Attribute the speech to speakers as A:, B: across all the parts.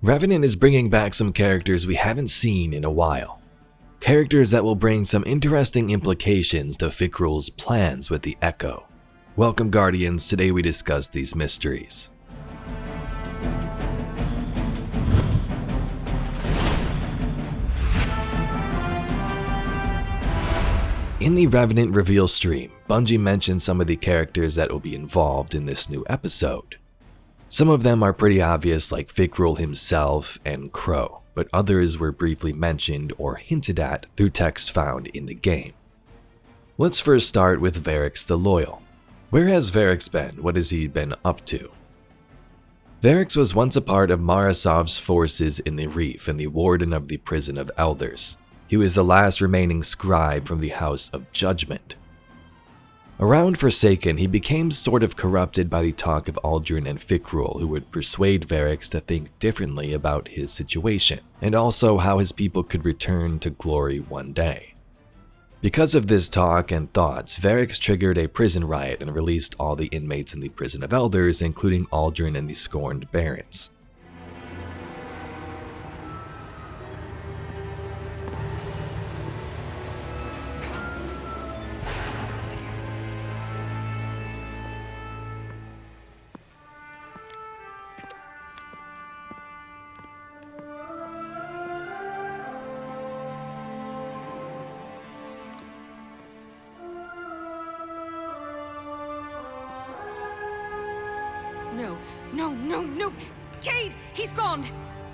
A: Revenant is bringing back some characters we haven't seen in a while. Characters that will bring some interesting implications to Fikrul's plans with the Echo. Welcome, Guardians. Today we discuss these mysteries. In the Revenant reveal stream, Bungie mentioned some of the characters that will be involved in this new episode. Some of them are pretty obvious, like Fikrul himself and Crow, but others were briefly mentioned or hinted at through text found in the game. Let's first start with Variks the Loyal. Where has Variks been? What has he been up to? Variks was once a part of Marasov's forces in the Reef and the warden of the Prison of Elders. He was the last remaining scribe from the House of Judgment. Around Forsaken, he became sort of corrupted by the talk of Aldrin and Fikrul, who would persuade Variks to think differently about his situation, and also how his people could return to glory one day. Because of this talk and thoughts, Variks triggered a prison riot and released all the inmates in the Prison of Elders, including Aldrin and the Scorned Barons.
B: No! Cade, he's gone!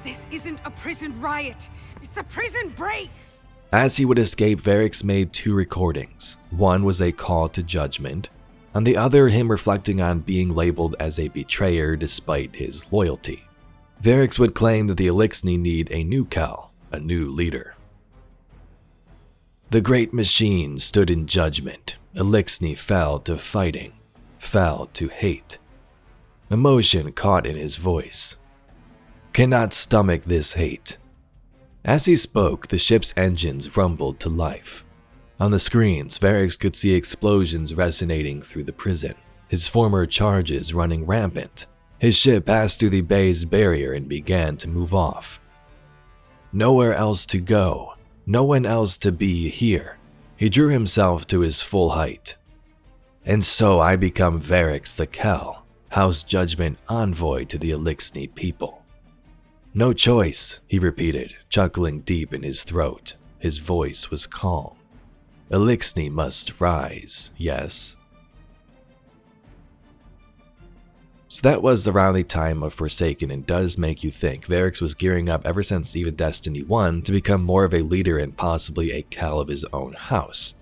B: This isn't a prison riot, it's a prison break!
A: As he would escape, Variks made two recordings. One was a call to judgment, and the other him reflecting on being labeled as a betrayer despite his loyalty. Variks would claim that the Eliksni need a new Kel, a new leader. The great machine stood in judgment. Eliksni fell to fighting, fell to hate. Emotion caught in his voice. Cannot stomach this hate. As he spoke, the ship's engines rumbled to life. On the screens, Variks could see explosions resonating through the prison, his former charges running rampant. His ship passed through the bay's barrier and began to move off. Nowhere else to go, no one else to be here. He drew himself to his full height. And so I become Variks the Kel, House Judgment envoy to the Eliksni people. No choice, he repeated, chuckling deep in his throat. His voice was calm. Eliksni must rise, yes. So that was around the time of Forsaken, and does make you think Variks was gearing up ever since even Destiny 1 to become more of a leader and possibly a Kel of his own house.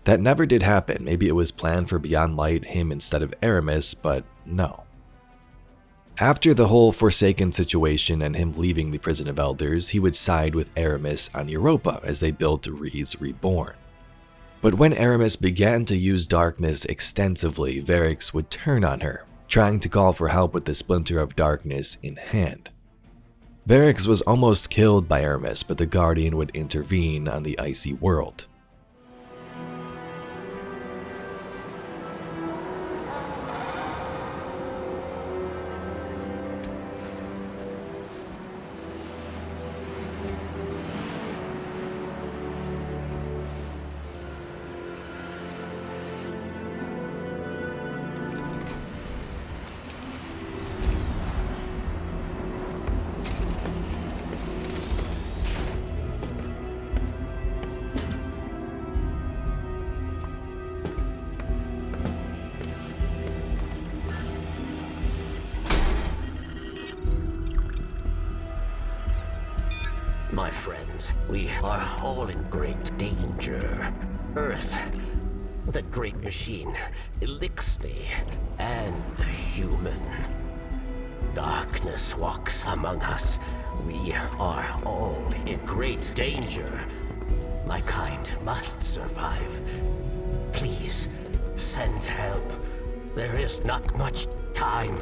A: That never did happen. Maybe it was planned for Beyond Light him instead of Aramis, but no. After the whole Forsaken situation and him leaving the Prison of Elders, he would side with Aramis on Europa as they built Rhys Reborn. But when Aramis began to use darkness extensively, Variks would turn on her, trying to call for help with the Splinter of Darkness in hand. Variks was almost killed by Aramis, but the Guardian would intervene on the icy world.
C: My friends, we are all in great danger. Earth, the great machine, Eliksni, and the human. Darkness walks among us. We are all in great danger. My kind must survive. Please, send help. There is not much time.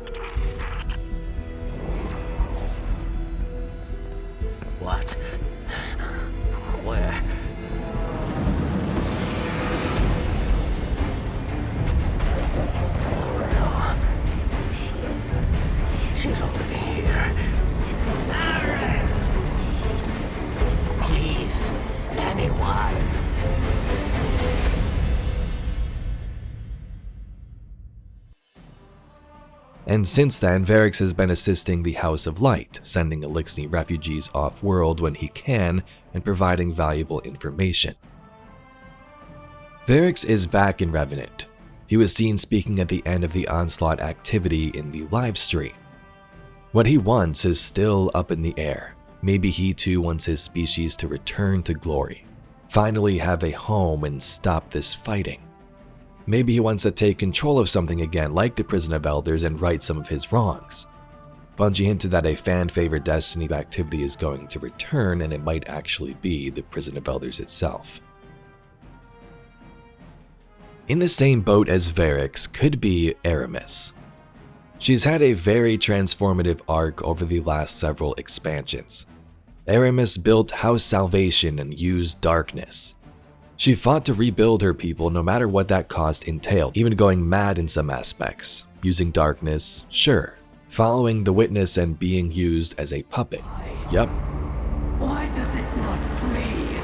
C: What? Where? Oh no. She's already here.
A: And since then, Varix has been assisting the House of Light, sending Eliksni refugees off-world when he can and providing valuable information. Varix is back in Revenant. He was seen speaking at the end of the Onslaught activity in the live stream. What he wants is still up in the air. Maybe he too wants his species to return to glory, finally have a home and stop this fighting. Maybe he wants to take control of something again like the Prison of Elders and right some of his wrongs. Bungie hinted that a fan-favorite Destiny activity is going to return, and it might actually be the Prison of Elders itself. In the same boat as Varix could be Aramis. She's had a very transformative arc over the last several expansions. Aramis built House Salvation and used darkness. She fought to rebuild her people no matter what that cost entailed, even going mad in some aspects. Using darkness, sure. Following the Witness and being used as a puppet. Yep.
D: Why does it not flee?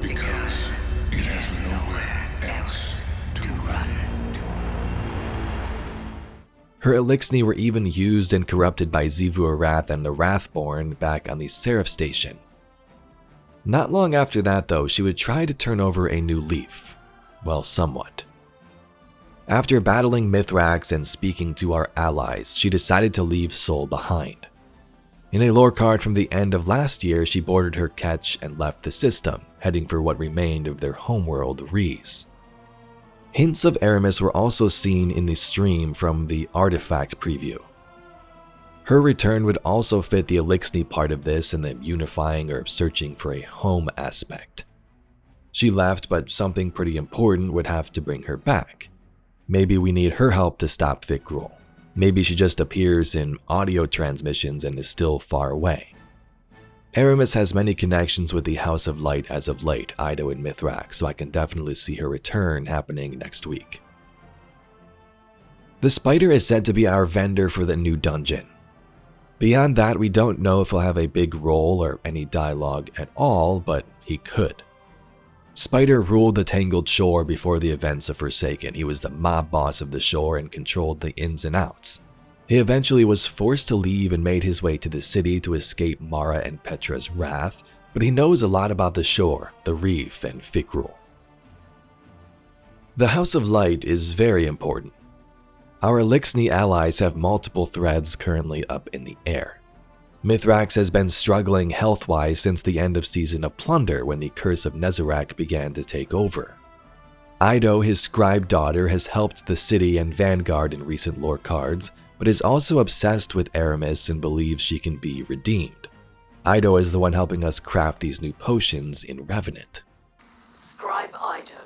E: Because it has nowhere else to run.
A: Her Eliksni were even used and corrupted by Xivu Arath and the Wrathborn back on the Seraph Station. Not long after that though, she would try to turn over a new leaf. Well, somewhat. After battling Mithrax and speaking to our allies, she decided to leave Sol behind. In a lore card from the end of last year, she boarded her ketch and left the system, heading for what remained of their homeworld, Reese. Hints of Aramis were also seen in the stream from the Artifact preview. Her return would also fit the Eliksni part of this and the unifying or searching for a home aspect. She left, but something pretty important would have to bring her back. Maybe we need her help to stop Fikrul. Maybe she just appears in audio transmissions and is still far away. Aramis has many connections with the House of Light as of late, Ido and Mithrax, so I can definitely see her return happening next week. The Spider is said to be our vendor for the new dungeon. Beyond that, we don't know if he'll have a big role or any dialogue at all, but he could. Spider ruled the Tangled Shore before the events of Forsaken. He was the mob boss of the shore and controlled the ins and outs. He eventually was forced to leave and made his way to the city to escape Mara and Petra's wrath, but he knows a lot about the shore, the reef, and Fikrul. The House of Light is very important. Our Eliksni allies have multiple threads currently up in the air. Mithrax has been struggling health-wise since the end of Season of Plunder when the Curse of Nezarec began to take over. Ido, his scribe daughter, has helped the city and Vanguard in recent lore cards, but is also obsessed with Aramis and believes she can be redeemed. Ido is the one helping us craft these new potions in Revenant.
D: Scribe Ido.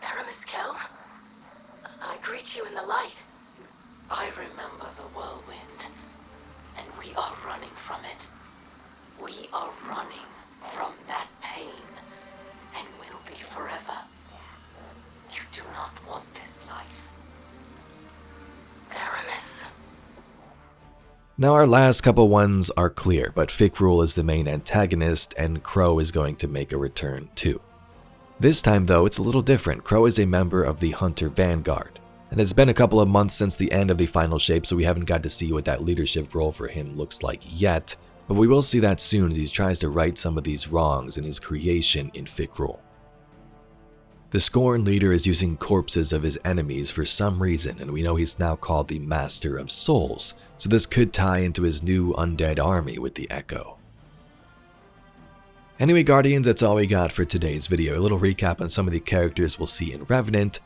D: Aramis Kell? I greet you in the light. I remember the whirlwind, and we are running from it. We are running from that pain, and will be forever. You do not want this life. Aramis.
A: Now our last couple ones are clear, but Fikrul is the main antagonist and Crow is going to make a return too. This time though, it's a little different. Crow is a member of the Hunter Vanguard, and it's been a couple of months since the end of the final shape, so we haven't got to see what that leadership role for him looks like yet, but we will see that soon as he tries to right some of these wrongs in his creation in Fikrul. The Scorn leader is using corpses of his enemies for some reason, and we know he's now called the Master of Souls, so this could tie into his new undead army with the Echo. Anyway, Guardians, that's all we got for today's video. A little recap on some of the characters we'll see in Revenant,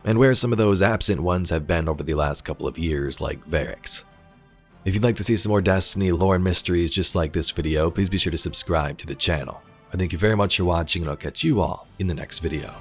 A: and where some of those absent ones have been over the last couple of years, like Varix. If you'd like to see some more Destiny lore and mysteries just like this video, please be sure to subscribe to the channel. I thank you very much for watching, and I'll catch you all in the next video.